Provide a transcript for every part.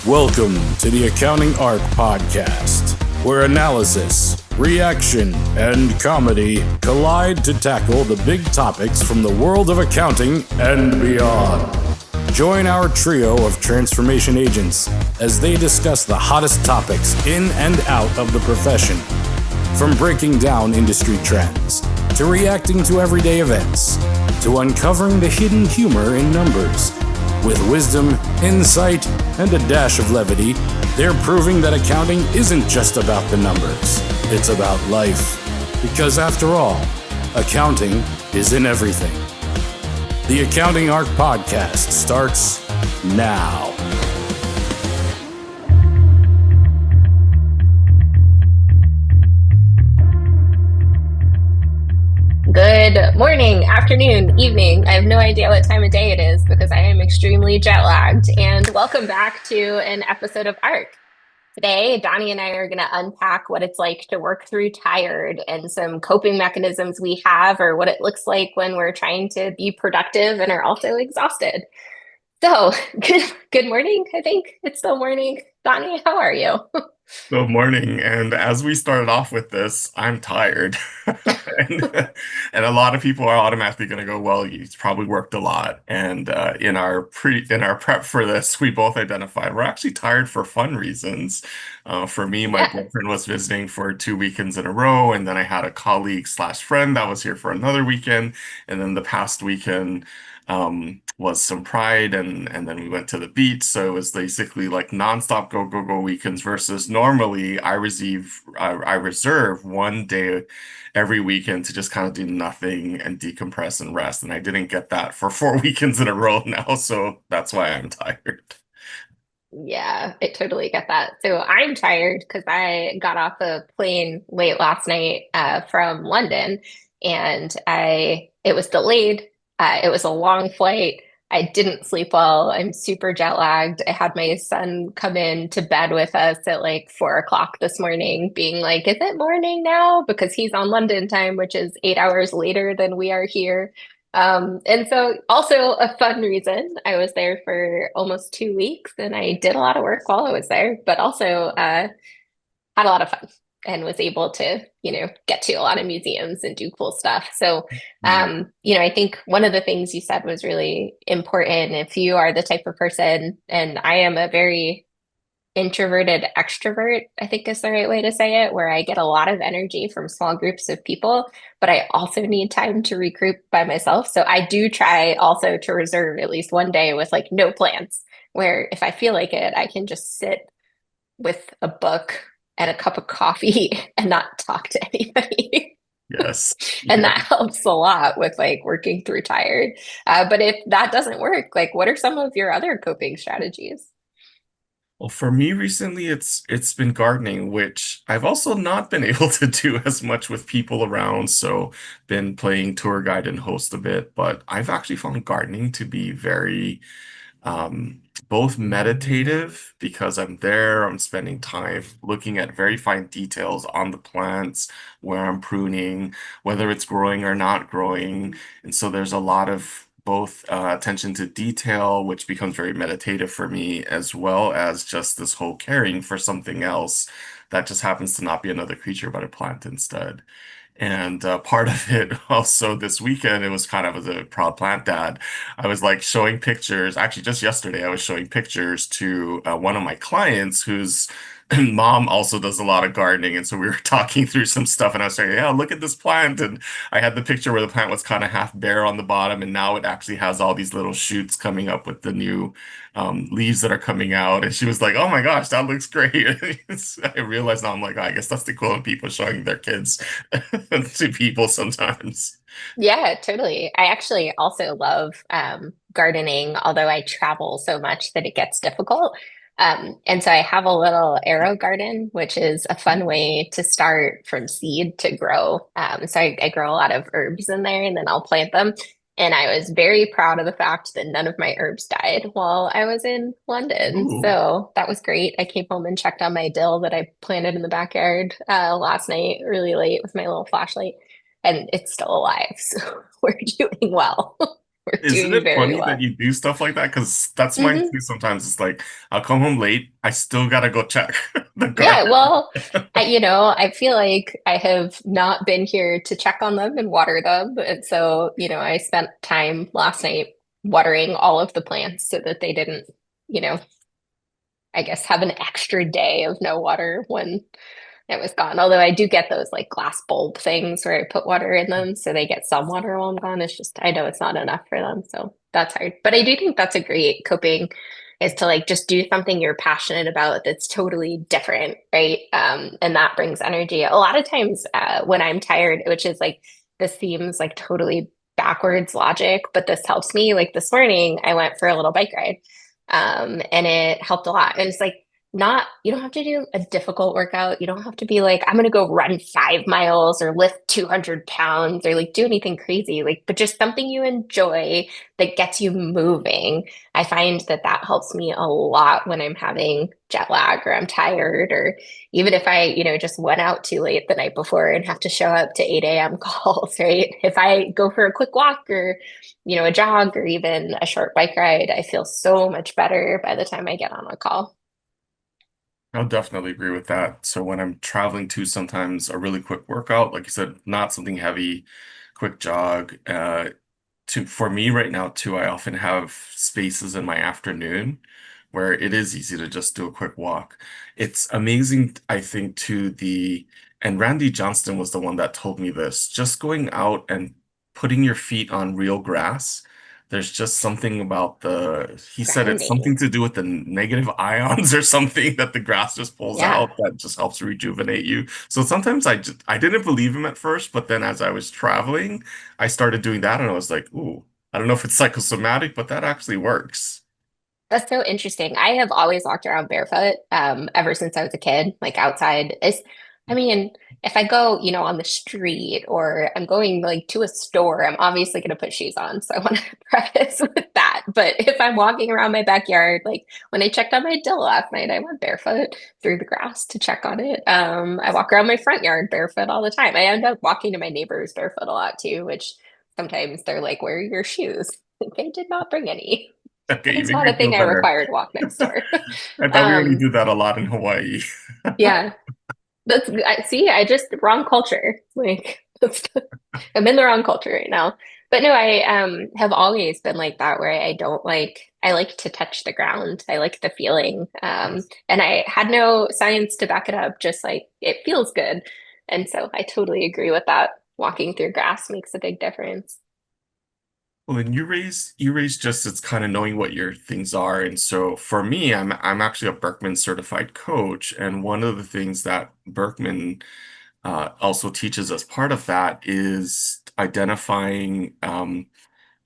Welcome to the Accounting Arc Podcast, where analysis, reaction, and comedy collide to tackle the big topics from the world of accounting and beyond. Join our trio of transformation agents as they discuss the hottest topics in and out of the profession, from breaking down industry trends, to reacting to everyday events, to uncovering the hidden humor in numbers. With wisdom, insight, and a dash of levity, they're proving that accounting isn't just about the numbers. It's about life. Because after all, accounting is in everything. The Accounting Arc Podcast starts now. Good morning, afternoon, evening. I have no idea what time of day it is because I am extremely jet lagged. And welcome back to an episode of ARC. Today, Donny and I are going to unpack what it's like to work through tired and some coping mechanisms we have, or what it looks like when we're trying to be productive and are also exhausted. So, good morning. I think it's still morning. Donny, how are you? Good morning. And as we started off with this, I'm tired. And a lot of people are automatically going to go, well, you probably worked a lot. And in our prep for this, we both identified we're actually tired for fun reasons. For me, my girlfriend was visiting for 2 weekends in a row, and then I had a colleague slash friend that was here for another weekend. And then the past weekend was some pride, and then we went to the beach. So it was basically like nonstop go weekends versus normally I reserve one day every weekend to just kind of do nothing and decompress and rest. And I didn't get that for 4 weekends in a row now. So that's why I'm tired. Yeah, I totally get that. So I'm tired because I got off a plane late last night from London, and it was delayed. It was a long flight. I didn't sleep well. I'm super jet lagged. I had my son come in to bed with us at like 4 o'clock this morning, being like, "Is it morning now?" Because he's on London time, which is 8 hours later than we are here. And so also a fun reason, I was there for almost 2 weeks and I did a lot of work while I was there, but also had a lot of fun and was able to, get to a lot of museums and do cool stuff. So, I think one of the things you said was really important. If you are the type of person, and I am a very introverted extrovert, I think is the right way to say it, where I get a lot of energy from small groups of people, but I also need time to regroup by myself. So I do try also to reserve at least one day with like no plans, where if I feel like it, I can just sit with a book and a cup of coffee and not talk to anybody. Yes. And that helps a lot with like working through tired. But if that doesn't work, like what are some of your other coping strategies? Well, for me recently, it's been gardening, which I've also not been able to do as much with people around. So been playing tour guide and host a bit, but I've actually found gardening to be very both meditative because I'm there, I'm spending time looking at very fine details on the plants, where I'm pruning, whether it's growing or not growing. And so there's a lot of both attention to detail, which becomes very meditative for me, as well as just this whole caring for something else that just happens to not be another creature, but a plant instead. And part of it also this weekend, it was kind of as a proud plant dad. I was like showing pictures. Actually, just yesterday, I was showing pictures to one of my clients whose mom also does a lot of gardening. And so we were talking through some stuff, and I was saying, yeah, look at this plant. And I had the picture where the plant was kind of half bare on the bottom, and now it actually has all these little shoots coming up with the new leaves that are coming out. And she was like, oh my gosh, that looks great. I realized now I'm like, oh, I guess that's the cool of people showing their kids to people sometimes. Yeah, totally. I actually also love gardening, although I travel so much that it gets difficult. And so I have a little arrow garden, which is a fun way to start from seed to grow. So I grow a lot of herbs in there and then I'll plant them. And I was very proud of the fact that none of my herbs died while I was in London. Ooh. So that was great. I came home and checked on my dill that I planted in the backyard last night, really late with my little flashlight, and it's still alive. So we're doing well. we're Isn't doing it very funny that well. you do stuff like that? Because that's mine Mhm. too. Sometimes it's like I'll come home late. I still gotta go check the Yeah, garden. well, I feel like I have not been here to check on them and water them. And so, I spent time last night watering all of the plants so that they didn't, you know, I guess have an extra day of no water when it was gone. Although I do get those like glass bulb things where I put water in them so they get some water while I'm gone. It's just, I know it's not enough for them. So that's hard. But I do think that's a great coping is to like just do something you're passionate about that's totally different, right? And that brings energy. A lot of times when I'm tired, which is like, this seems like totally backwards logic, but this helps me. Like this morning, I went for a little bike ride and it helped a lot. And it's like, not you don't have to do a difficult workout. You don't have to be like, I'm gonna go run 5 miles or lift 200 pounds or like do anything crazy, like, but just something you enjoy that gets you moving. I find that that helps me a lot when I'm having jet lag or I'm tired, or even if I, just went out too late the night before and have to show up to 8 a.m. calls, right? If I go for a quick walk or, a jog or even a short bike ride, I feel so much better by the time I get on a call. I'll definitely agree with that. So when I'm traveling too, sometimes a really quick workout, like you said, not something heavy, quick jog. For me right now too, I often have spaces in my afternoon where it is easy to just do a quick walk. It's amazing, I think, and Randy Johnston was the one that told me this, just going out and putting your feet on real grass. There's just something about he said it's something Grounding. to do with the negative ions or something that the grass just pulls Yeah. out that just helps rejuvenate you. So sometimes I didn't believe him at first, but then as I was traveling, I started doing that and I was like, ooh, I don't know if it's psychosomatic, but that actually works. That's so interesting. I have always walked around barefoot, ever since I was a kid, like outside. I mean, if I go, on the street or I'm going like to a store, I'm obviously going to put shoes on. So I want to preface with that. But if I'm walking around my backyard, like when I checked on my dill last night, I went barefoot through the grass to check on it. I walk around my front yard barefoot all the time. I end up walking to my neighbors barefoot a lot too, which sometimes they're like, "Where are your shoes?" Like, I did not bring any. Okay, you It's make not me a feel thing I better. require to walk next door. I thought we only Um, do that a lot in Hawaii. yeah, I see. I just wrong culture. Like I'm in the wrong culture right now. But no, I have always been like that where I don't like I like to touch the ground. I like the feeling. Yes. And I had no science to back it up, just like it feels good. And so I totally agree with that. Walking through grass makes a big difference. Well, and you raise just it's kind of knowing what your things are. And so for me, I'm actually a Berkman certified coach. And one of the things that Berkman also teaches as part of that is identifying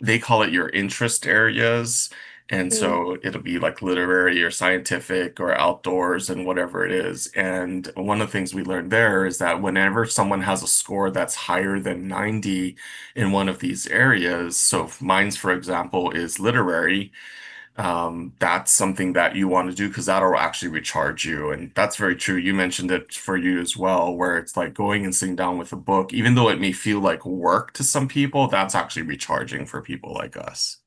they call it your interest areas. And Mm. so it'll be like literary or scientific or outdoors and whatever it is. And one of the things we learned there is that whenever someone has a score that's higher than 90 in one of these areas, so if mine's, for example, is literary, that's something that you want to do because that'll actually recharge you. And that's very true. You mentioned it for you as well, where it's like going and sitting down with a book, even though it may feel like work to some people, that's actually recharging for people like us.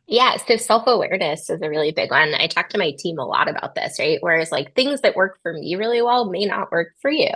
Yeah, so self-awareness is a really big one. I talk to my team a lot about this, right? Whereas like things that work for me really well may not work for you.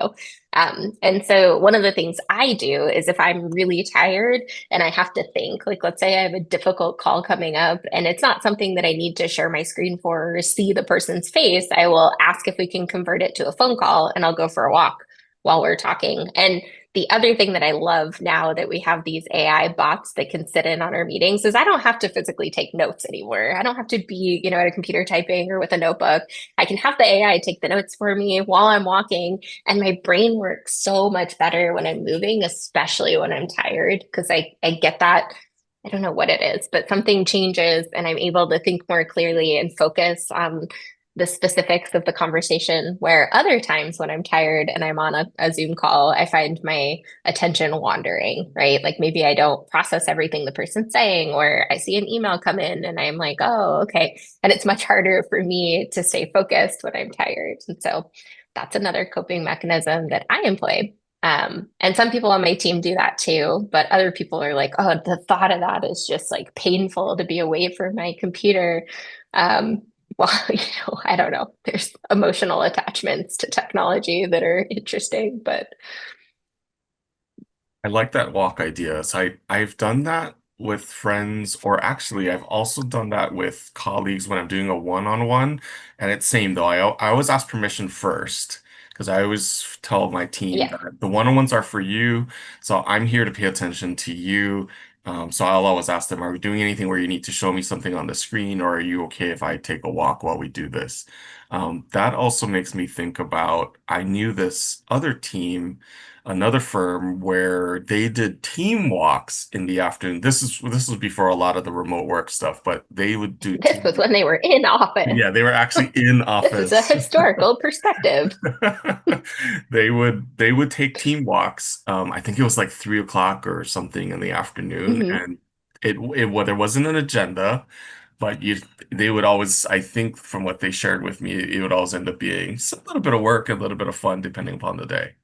And so one of the things I do is if I'm really tired and I have to think, like let's say I have a difficult call coming up and it's not something that I need to share my screen for or see the person's face, I will ask if we can convert it to a phone call and I'll go for a walk while we're talking. And the other thing that I love now that we have these AI bots that can sit in on our meetings is I don't have to physically take notes anymore. I don't have to be, at a computer typing or with a notebook. I can have the AI take the notes for me while I'm walking, and my brain works so much better when I'm moving, especially when I'm tired, because I get that. I don't know what it is, but something changes and I'm able to think more clearly and focus on the specifics of the conversation. Where other times when I'm tired and I'm on a Zoom call, I find my attention wandering, right? Like maybe I don't process everything the person's saying, or I see an email come in and I'm like, oh, okay. And it's much harder for me to stay focused when I'm tired. And so that's another coping mechanism that I employ. And some people on my team do that too, but other people are like, oh, the thought of that is just like painful to be away from my computer. Um, well, I don't know. There's emotional attachments to technology that are interesting, but I like that walk idea. So I've done that with friends, or actually I've also done that with colleagues when I'm doing a one-on-one. And it's same though. I always ask permission first because I always tell my team yeah. that the one-on-ones are for you. So I'm here to pay attention to you. So I'll always ask them, are we doing anything where you need to show me something on the screen, or are you okay if I take a walk while we do this? That also makes me think about, I knew this other team, another firm where they did team walks in the afternoon. This was before a lot of the remote work stuff, but they would do This was when they were in office. yeah, they were actually in This is a office. historical perspective. They would take team walks. I think it was like 3 o'clock or something in the afternoon, Mhm. and well, there wasn't an agenda, but they would always, I think from what they shared with me, it would always end up being a little bit of work, a little bit of fun, depending upon the day.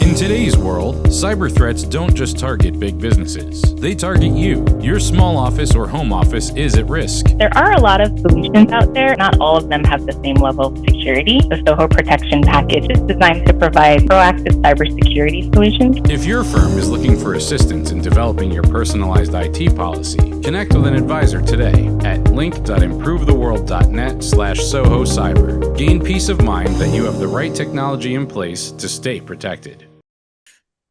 In today's world, cyber threats don't just target big businesses. They target you. Your small office or home office is at risk. There are a lot of solutions out there. Not all of them have the same level of security. The Soho Protection Package is designed to provide proactive cybersecurity solutions. If your firm is looking for assistance in developing your personalized IT policy, connect with an advisor today at link.improvetheworld.net/Soho Cyber. Gain peace of mind that you have the right technology in place to stay protected.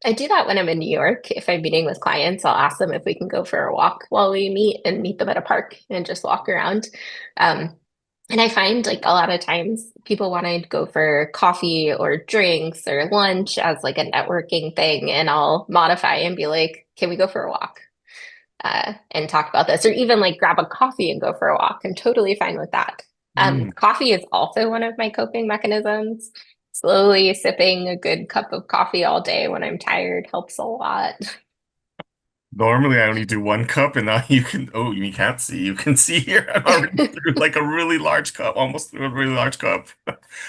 I do that when I'm in New York. If I'm meeting with clients, I'll ask them if we can go for a walk while we meet and meet them at a park and just walk around. Um, and I find like a lot of times people want to go for coffee or drinks or lunch as like a networking thing. And I'll modify and be like, can we go for a walk? And talk about this, or even like grab a coffee and go for a walk. I'm totally fine with that. Coffee is also one of my coping mechanisms. Slowly sipping a good cup of coffee all day when I'm tired helps a lot. Normally, I only do 1 cup, and now you can't see. You can see here I'm already through like a really large cup, almost through a really large cup.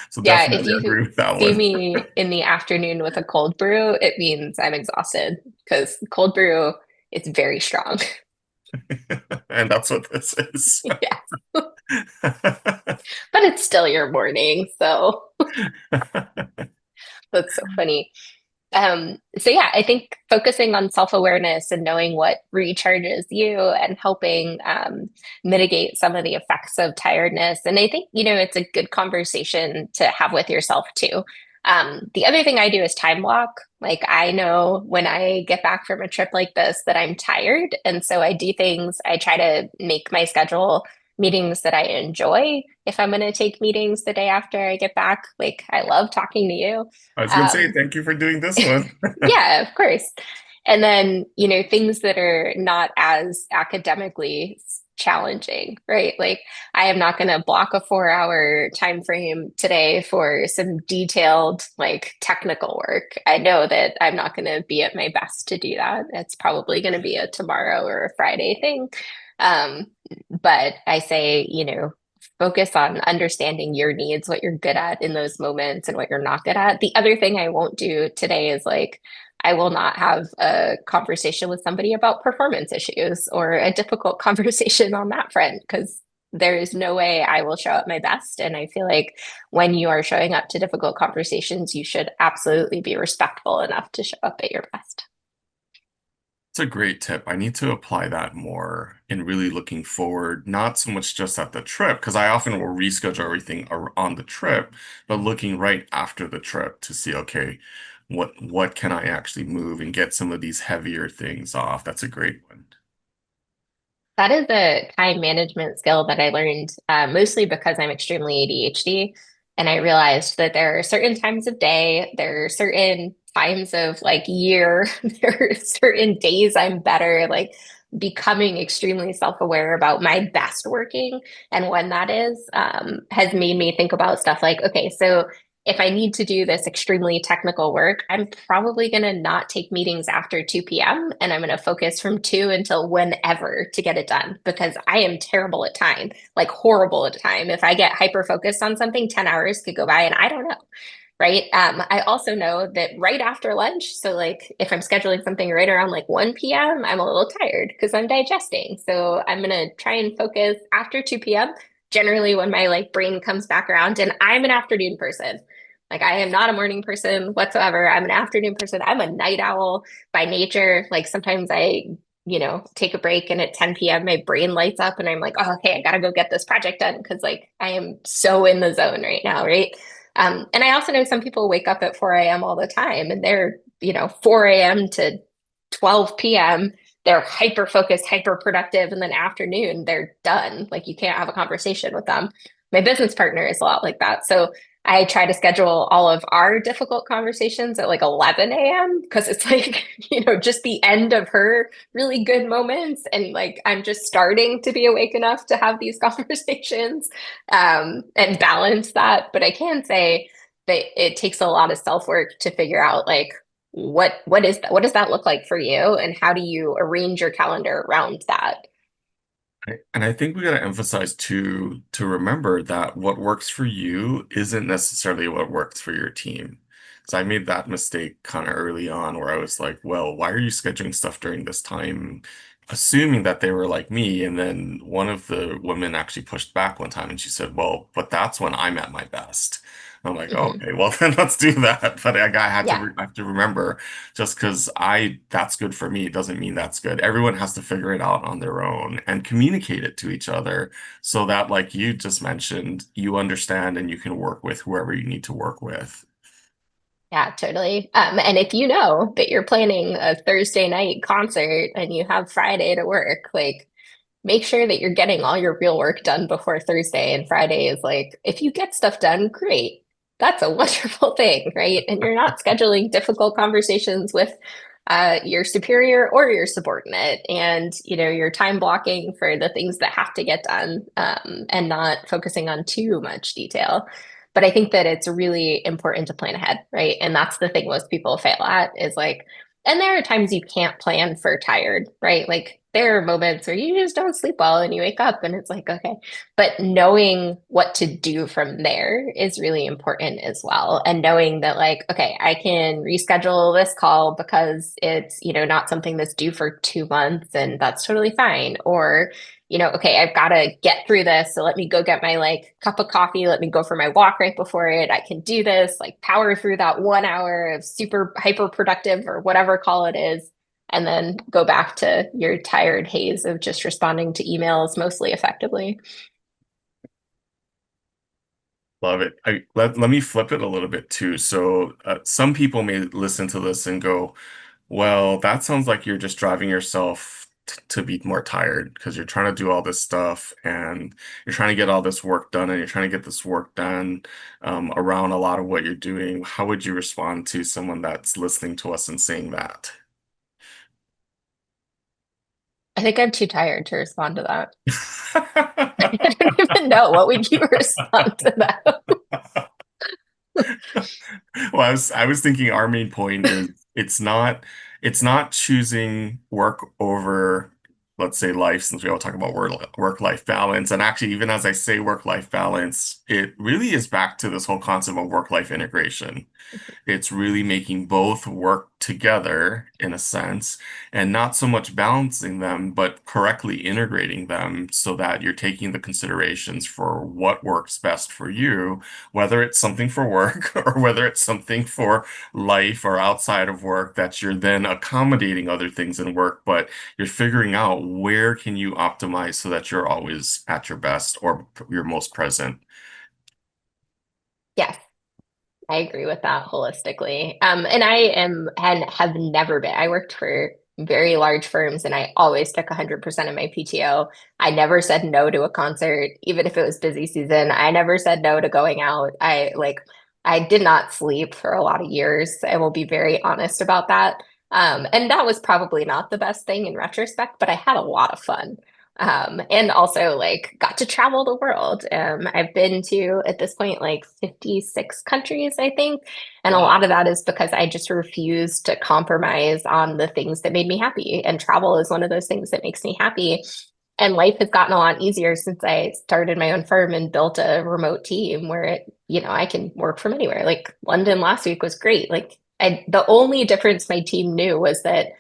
So Yeah, if definitely you agree with that see one. me in the afternoon with a cold brew, it means I'm exhausted because cold brew is very strong. And that's what this is. Yeah, but it's still your morning, so that's so funny. So yeah, I think focusing on self-awareness and knowing what recharges you and helping mitigate some of the effects of tiredness. And I think, it's a good conversation to have with yourself too. The other thing I do is time block. Like I know when I get back from a trip like this that I'm tired. And so I do things, I try to make my schedule meetings that I enjoy. If I'm going to take meetings the day after I get back, like I love talking to you. I was gonna say Um, thank you for doing this one. yeah, of course. And then, things that are not as academically challenging, right? Like I am not going to block a 4-hour time frame today for some detailed like technical work. I know that I'm not going to be at my best to do that. It's probably going to be a tomorrow or a Friday thing. Um, but I say, focus on understanding your needs, what you're good at in those moments and what you're not good at. The other thing I won't do today is like, I will not have a conversation with somebody about performance issues or a difficult conversation on that front because there is no way I will show up my best. And I feel like when you are showing up to difficult conversations, you should absolutely be respectful enough to show up at your best. It's a great tip. I need to apply that more in really looking forward, not so much just at the trip, because I often will reschedule everything on the trip, but looking right after the trip to see, okay, what can I actually move and get some of these heavier things off. That's a great one. That is a time management skill that I learned mostly because I'm extremely ADHD. And I realized that there are certain times of day, there are certain times of like year, there are certain days I'm better, like becoming extremely self-aware about my best working and when that is has made me think about stuff like, okay, so if I need to do this extremely technical work, I'm probably going to not take meetings after 2 p.m. and I'm going to focus from 2 until whenever to get it done because I am terrible at time, like horrible at time. If I get hyper focused on something, 10 hours could go by and I don't know. right? I also know that right after lunch, so like if I'm scheduling something right around like 1 p.m., I'm a little tired because I'm digesting. So I'm gonna try and focus after 2 p.m., generally when my like brain comes back around, and I'm an afternoon person. Like I am not a morning person whatsoever. I'm an afternoon person. I'm a night owl by nature. Like sometimes I, take a break and at 10 p.m. my brain lights up and I'm like, oh, okay, I gotta go get this project done because like I am so in the zone right now, right? And I also know some people wake up at 4 a.m. all the time and they're, 4 a.m. to 12 p.m. They're hyper focused, hyper productive. And then afternoon, they're done. Like you can't have a conversation with them. My business partner is a lot like that. So I try to schedule all of our difficult conversations at like 11 a.m. because it's like, just the end of her really good moments. And like I'm just starting to be awake enough to have these conversations and balance that. But I can say that it takes a lot of self-work to figure out like what is that? What does that look like for you? And how do you arrange your calendar around that? And I think we got to emphasize too, to remember that what works for you isn't necessarily what works for your team. So I made that mistake kind of early on where I was like, well, why are you scheduling stuff during this time? Assuming that they were like me. And then one of the women actually pushed back one time and she said, well, but that's when I'm at my best. I'm like, oh, Mhm. okay, well then let's do that. But I had to Yeah. I have to remember just because that's good for me doesn't mean that's good. Everyone has to figure it out on their own and communicate it to each other so that, like you just mentioned, you understand and you can work with whoever you need to work with. Yeah, totally. And if you know that you're planning a Thursday night concert and you have Friday to work, like make sure that you're getting all your real work done before Thursday. And Friday is like, if you get stuff done, great. That's a wonderful thing, right? And you're not scheduling difficult conversations with your superior or your subordinate, and you're time blocking for the things that have to get done, and not focusing on too much detail. But I think that it's really important to plan ahead, right? And that's the thing most people fail at is like, and there are times you can't plan for tired, right? Like there are moments where you just don't sleep well and you wake up and it's like, okay. But knowing what to do from there is really important as well. And knowing that, like, okay, I can reschedule this call because it's, not something that's due for 2 months and that's totally fine. Or, okay, I've got to get through this. So let me go get my like cup of coffee. Let me go for my walk right before it. I can do this, like power through that 1 hour of super hyper productive or whatever call it is. And then go back to your tired haze of just responding to emails mostly effectively. Love it. Let me flip it a little bit too. So some people may listen to this and go, well, that sounds like you're just driving yourself to be more tired because you're trying to do all this stuff and you're trying to get all this work done and you're trying to get this work done around a lot of what you're doing. How would you respond to someone that's listening to us and saying that? I think I'm too tired to respond to that. I don't even know. What would you respond to that? Well, I was thinking our main point is it's not choosing work over, let's say, life, since we all talk about work-life balance. And actually, even as I say work-life balance, it really is back to this whole concept of work-life integration. It's really making both work together in a sense, and not so much balancing them, but correctly integrating them so that you're taking the considerations for what works best for you, whether it's something for work or whether it's something for life or outside of work that you're then accommodating other things in work, but you're figuring out where can you optimize so that you're always at your best or your most present. Yes, I agree with that holistically. And I am and have never been. I worked for very large firms and I always took 100% of my PTO. I never said no to a concert, even if it was busy season. I never said no to going out. I did not sleep for a lot of years. I will be very honest about that. And that was probably not the best thing in retrospect, but I had a lot of fun. And also like got to travel the world. I've been to at this point like 56 countries, I think. And a lot of that is because I just refused to compromise on the things that made me happy. And travel is one of those things that makes me happy. And life has gotten a lot easier since I started my own firm and built a remote team where I can work from anywhere. Like London last week was great. Like the only difference my team knew was that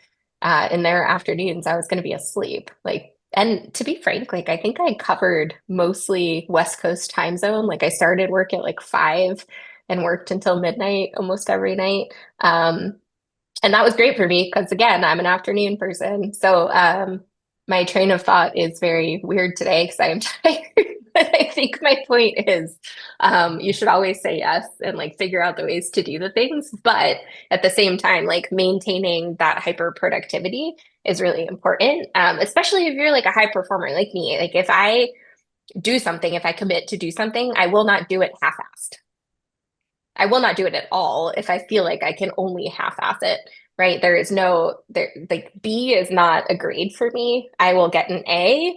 in their afternoons I was going to be asleep. Like, and to be frank, like I think I covered mostly West Coast time zone. Like I started work at like 5 and worked until midnight almost every night. And that was great for me because again, I'm an afternoon person. So my train of thought is very weird today because I am tired. But I think my point is you should always say yes and like figure out the ways to do the things. But at the same time, like maintaining that hyper productivity is really important, especially if you're like a high performer like me. Like if I do something, if I commit to do something, I will not do it half-assed. I will not do it at all if I feel like I can only half-ass it, right? There is no there like B is not a grade for me. I will get an A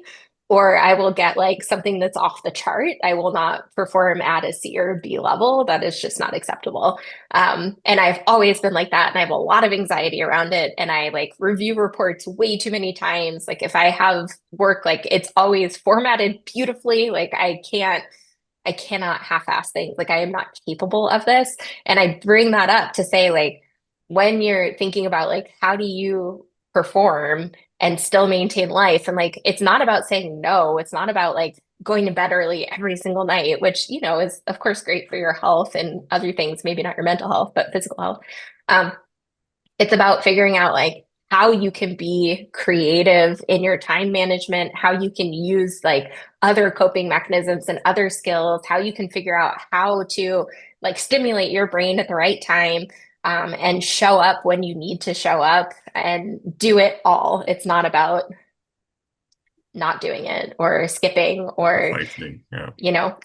or I will get like something that's off the chart. I will not perform at a C or B level. That is just not acceptable. And I've always been like that. And I have a lot of anxiety around it. And I like review reports way too many times. Like if I have work, like it's always formatted beautifully. Like I cannot half-ass things. Like I am not capable of this. And I bring that up to say, like, when you're thinking about like how do you perform and still maintain life? And like it's not about saying no. It's not about like going to bed early every single night, which, is of course great for your health and other things, maybe not your mental health, but physical health. It's about figuring out like how you can be creative in your time management, how you can use like other coping mechanisms and other skills, how you can figure out how to like stimulate your brain at the right time, and show up when you need to show up and do it all. It's not about not doing it or skipping or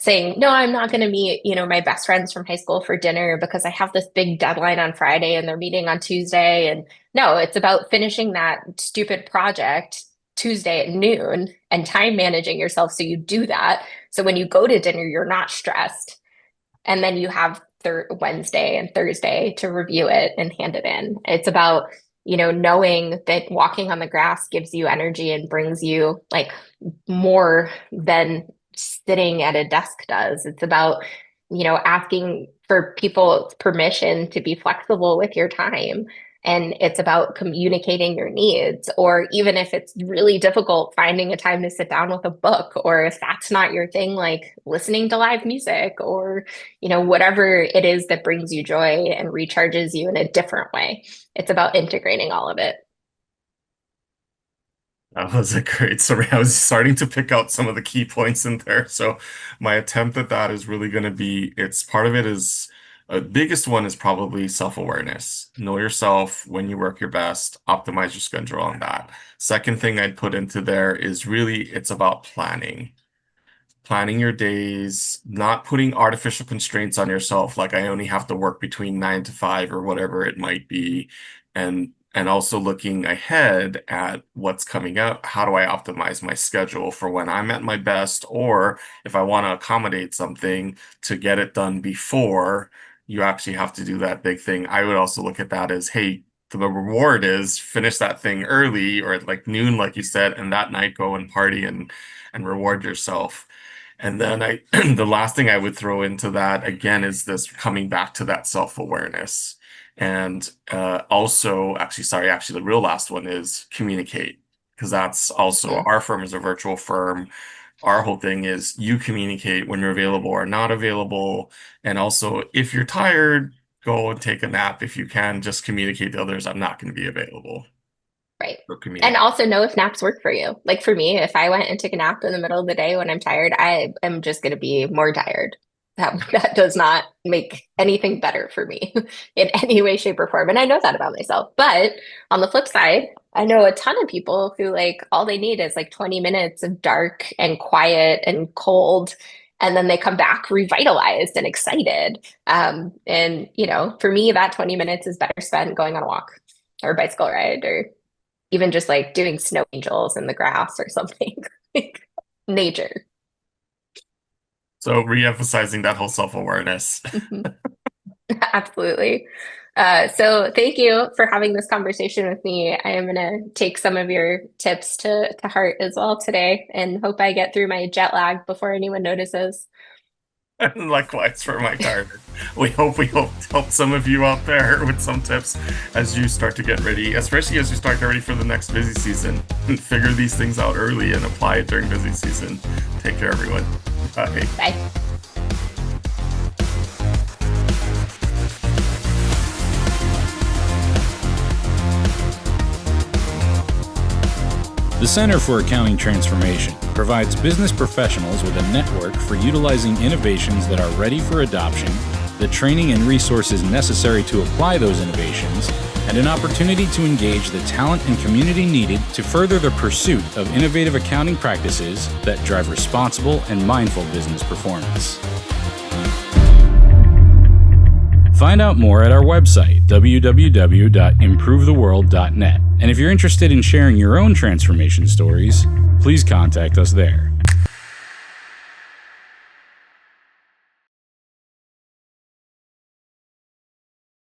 saying no, I'm not going to meet my best friends from high school for dinner because I have this big deadline on Friday and they're meeting on Tuesday. And no, it's about finishing that stupid project Tuesday at noon and time managing yourself so you do that, so when you go to dinner you're not stressed, and then you have Wednesday and Thursday to review it and hand it in. It's about knowing that walking on the grass gives you energy and brings you like more than sitting at a desk does. It's about, asking for people's permission to be flexible with your time. And it's about communicating your needs, or even if it's really difficult, finding a time to sit down with a book, or if that's not your thing, like listening to live music, or, whatever it is that brings you joy and recharges you in a different way. It's about integrating all of it. That was a great summary. I was starting to pick out some of the key points in there. So my attempt at that is really going to be, part of it is, biggest one is probably self-awareness. Know yourself, when you work your best, optimize your schedule on that. Second thing I'd put into there is really, it's about planning. Planning your days, not putting artificial constraints on yourself, like I only have to work between 9 to 5 or whatever it might be. And also looking ahead at what's coming up. How do I optimize my schedule for when I'm at my best, or if I want to accommodate something to get it done before you actually have to do that big thing. I would also look at that as, hey, the reward is finish that thing early or at like noon, like you said, and that night go and party and reward yourself. And then the last thing I would throw into that again is this coming back to that self-awareness. And also, actually, the real last one is communicate, because that's also our firm is a virtual firm. Our whole thing is you communicate when you're available or not available. And also, if you're tired, go and take a nap. If you can, just communicate to others, I'm not going to be available. Right. And also know if naps work for you. Like for me, if I went and took a nap in the middle of the day when I'm tired, I am just going to be more tired. That does not make anything better for me in any way, shape, or form. And I know that about myself. But on the flip side, I know a ton of people who like all they need is like 20 minutes of dark and quiet and cold. And then they come back revitalized and excited. And, for me, that 20 minutes is better spent going on a walk or a bicycle ride, or even just like doing snow angels in the grass or something. Like nature. So re-emphasizing that whole self-awareness. Absolutely. So thank you for having this conversation with me. I am going to take some of your tips to heart as well today and hope I get through my jet lag before anyone notices. And likewise for my part. We hope help some of you out there with some tips as you start to get ready, especially as you start to get ready for the next busy season. And figure these things out early and apply it during busy season. Take care, everyone. Bye. Bye. The Center for Accounting Transformation provides business professionals with a network for utilizing innovations that are ready for adoption, the training and resources necessary to apply those innovations, and an opportunity to engage the talent and community needed to further the pursuit of innovative accounting practices that drive responsible and mindful business performance. Find out more at our website, www.improvetheworld.net. And if you're interested in sharing your own transformation stories, please contact us there.